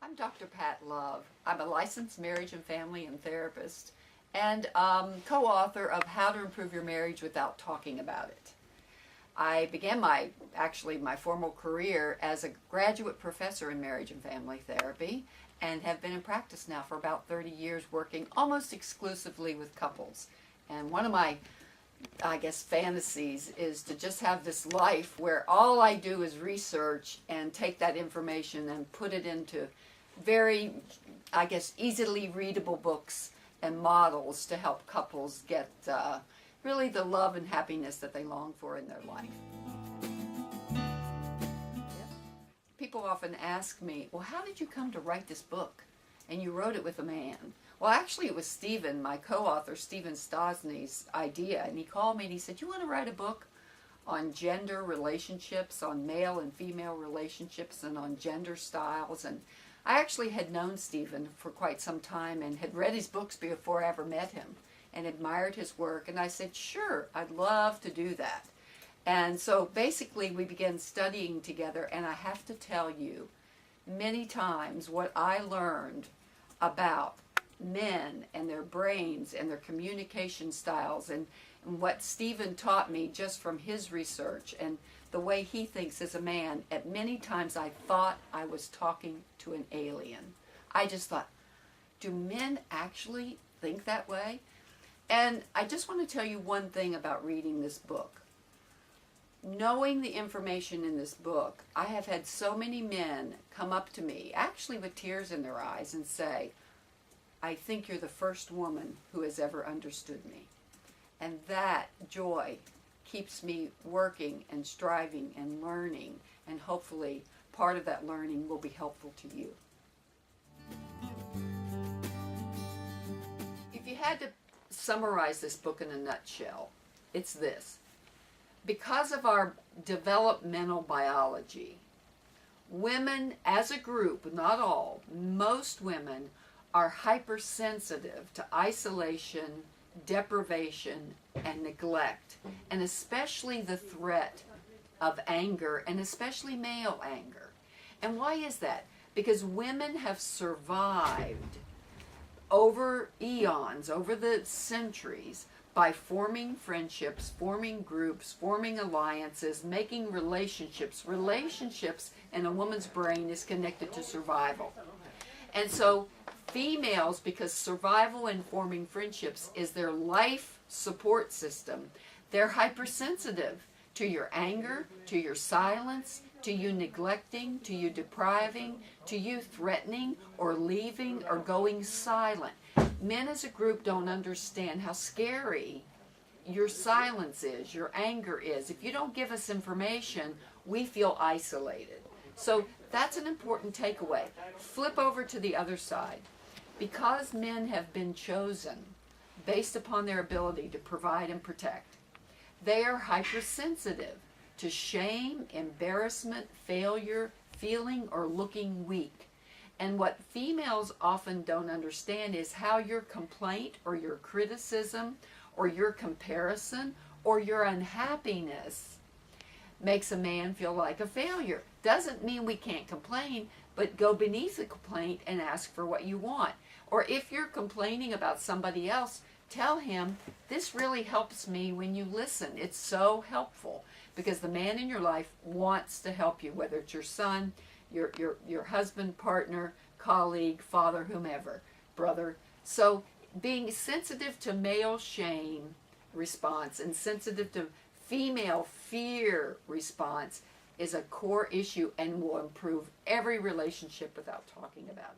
I'm Dr. Pat Love. I'm a licensed marriage and family and therapist and co-author of How to Improve Your Marriage Without Talking About It. I began my formal career as a graduate professor in marriage and family therapy and have been in practice now for about 30 years working almost exclusively with couples. And one of my fantasies is to just have this life where all I do is research and take that information and put it into very, easily readable books and models to help couples get really the love and happiness that they long for in their life. People often ask me, well, how did you come to write this book? And you wrote it with a man. Well, actually, it was Steven, my co-author, Steven Stosny's idea. And he called me and he said, you want to write a book on gender relationships, on male and female relationships, and on gender styles? And I actually had known Steven for quite some time and had read his books before I ever met him and admired his work. And I said, sure, I'd love to do that. And so basically we began studying together, and I have to tell you, many times what I learned about men and their brains and their communication styles and what Steven taught me just from his research and the way he thinks as a man, at many times I thought I was talking to an alien. I just thought, do men actually think that way? And I just want to tell you one thing about reading this book. Knowing the information in this book, I have had so many men come up to me, actually with tears in their eyes, and say, I think you're the first woman who has ever understood me. And that joy keeps me working and striving and learning, and hopefully part of that learning will be helpful to you. If you had to summarize this book in a nutshell, it's this. Because of our developmental biology, women as a group, not all, most women are hypersensitive to isolation, deprivation, and neglect, and especially the threat of anger, and especially male anger. And why is that? Because women have survived over eons, over the centuries, by forming friendships, forming groups, forming alliances, making relationships. Relationships in a woman's brain is connected to survival. And so females, because survival and forming friendships is their life support system, they're hypersensitive to your anger, to your silence, to you neglecting, to you depriving, to you threatening or leaving or going silent. Men as a group don't understand how scary your silence is, your anger is. If you don't give us information, we feel isolated. So that's an important takeaway. Flip over to the other side. Because men have been chosen based upon their ability to provide and protect, they are hypersensitive to shame, embarrassment, failure, feeling, or looking weak. And what females often don't understand is how your complaint or your criticism or your comparison or your unhappiness makes a man feel like a failure. Doesn't mean we can't complain, but go beneath the complaint and ask for what you want. Or if you're complaining about somebody else, tell him, this really helps me when you listen. It's so helpful because the man in your life wants to help you, whether it's your son, your husband, partner, colleague, father, whomever, brother. So being sensitive to male shame response and sensitive to female fear response is a core issue and will improve every relationship without talking about it.